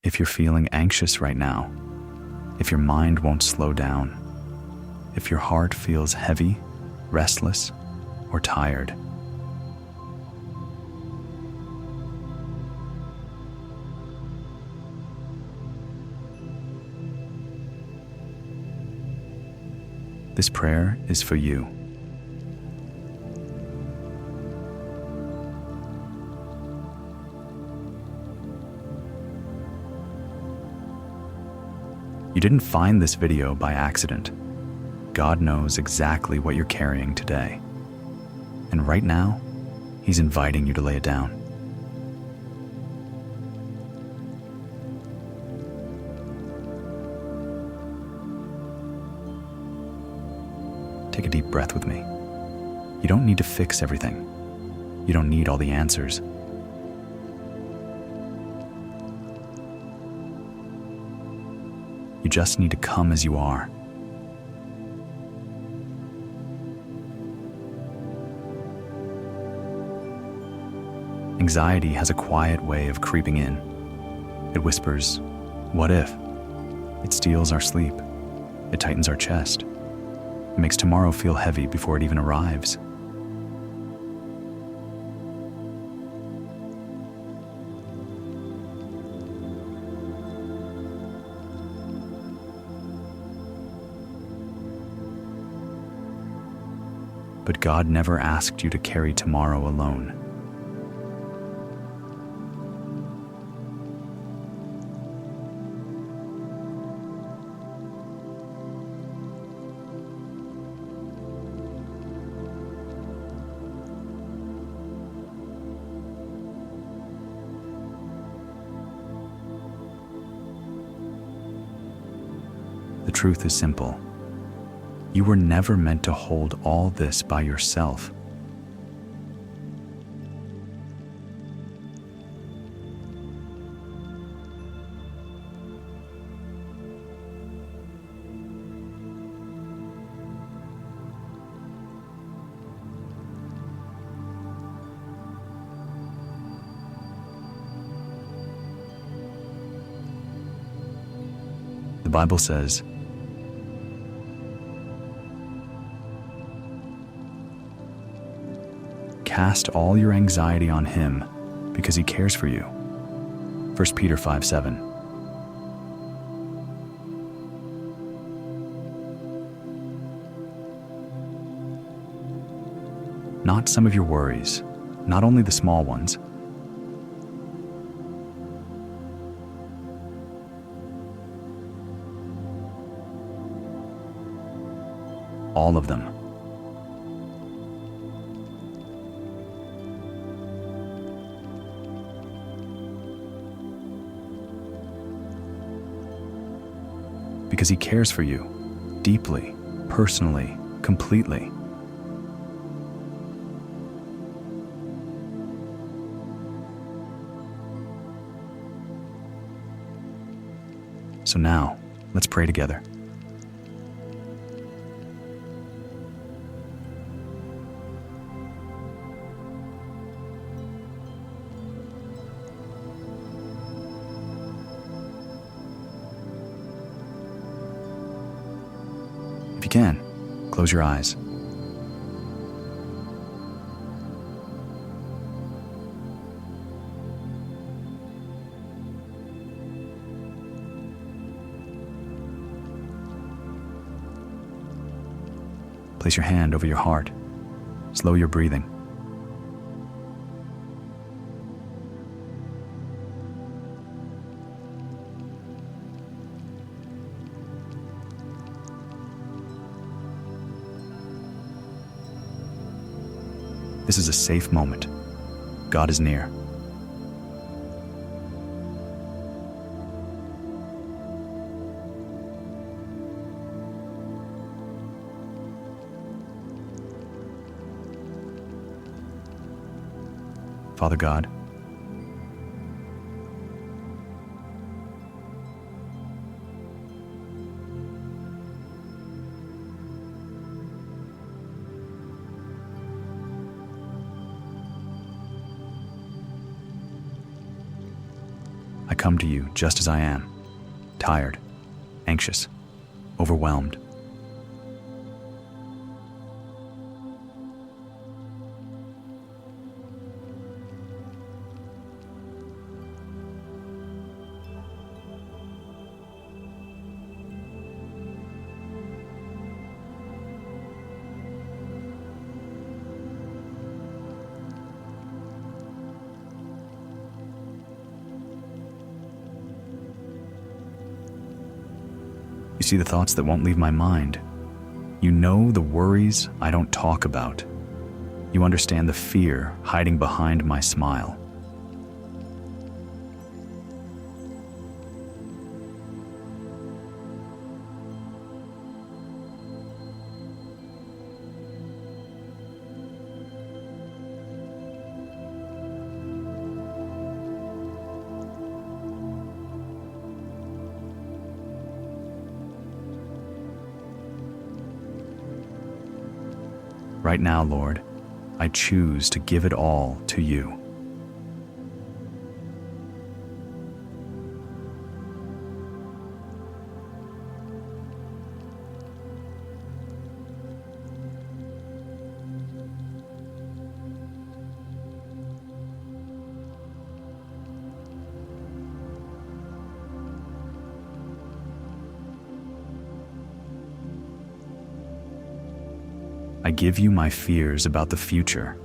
If you're feeling anxious right now, if your mind won't slow down, if your heart feels heavy, restless, or tired, this prayer is for you. You didn't find this video by accident. God knows exactly what you're carrying today. And right now, He's inviting you to lay it down. Take a deep breath with me. You don't need to fix everything. You don't need all the answers. You just need to come as you are. Anxiety has a quiet way of creeping in. It whispers, "What if?" It steals our sleep. It tightens our chest. It makes tomorrow feel heavy before it even arrives. But God never asked you to carry tomorrow alone. The truth is simple. You were never meant to hold all this by yourself. The Bible says, "Cast all your anxiety on Him because He cares for you." 1 Peter 5:7. Not some of your worries, not only the small ones. All of them. Because He cares for you, deeply, personally, completely. So now, let's pray together. If you can, close your eyes. Place your hand over your heart. Slow your breathing. This is a safe moment. God is near. Father God, I come to you just as I am, tired, anxious, overwhelmed. You see the thoughts that won't leave my mind. You know the worries I don't talk about. You understand the fear hiding behind my smile. Right now, Lord, I choose to give it all to you. I give you my fears about the future.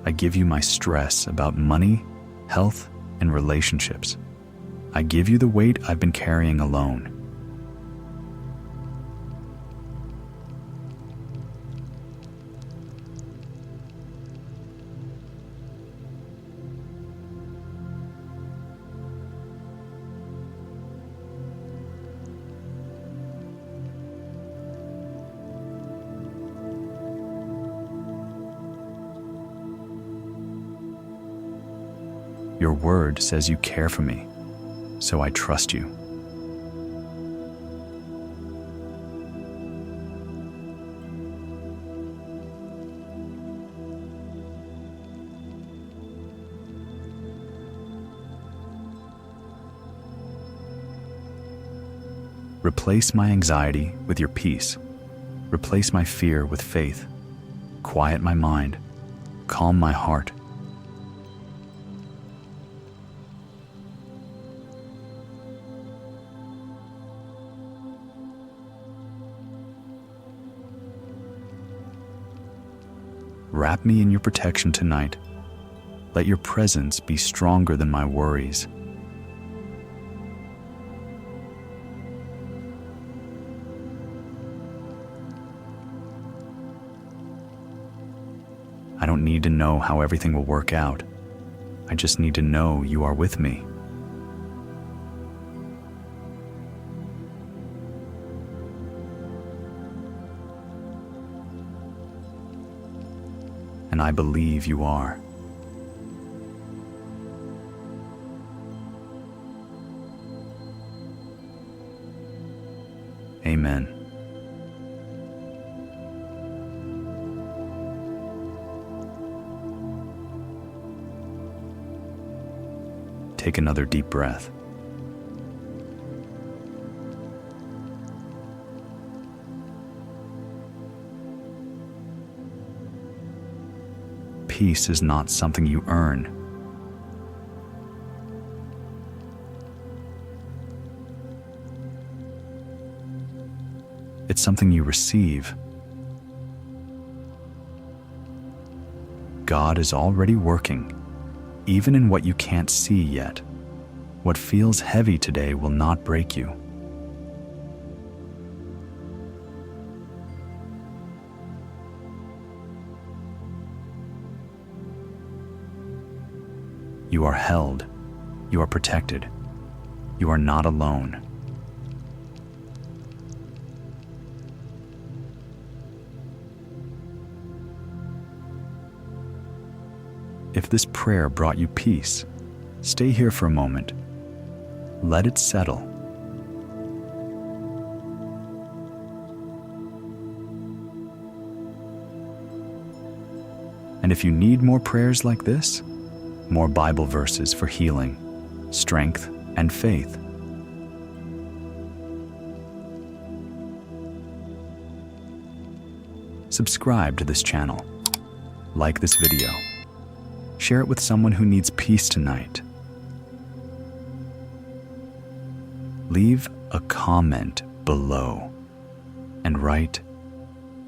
I give you my stress about money, health, and relationships. I give you the weight I've been carrying alone. Your word says you care for me, so I trust you. Replace my anxiety with your peace. Replace my fear with faith. Quiet my mind. Calm my heart. Wrap me in your protection tonight. Let your presence be stronger than my worries. I don't need to know how everything will work out. I just need to know you are with me. And I believe you are. Amen. Take another deep breath. Peace is not something you earn. It's something you receive. God is already working, even in what you can't see yet. What feels heavy today will not break you. You are held. You are protected. You are not alone. If this prayer brought you peace, stay here for a moment. Let it settle. And if you need more prayers like this, more Bible verses for healing, strength, and faith. Subscribe to this channel, like this video, share it with someone who needs peace tonight. Leave a comment below and write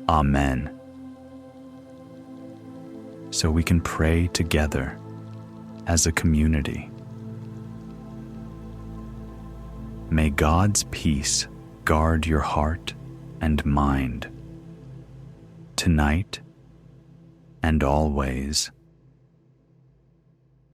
Amen so we can pray together as a community. May God's peace guard your heart and mind tonight and always.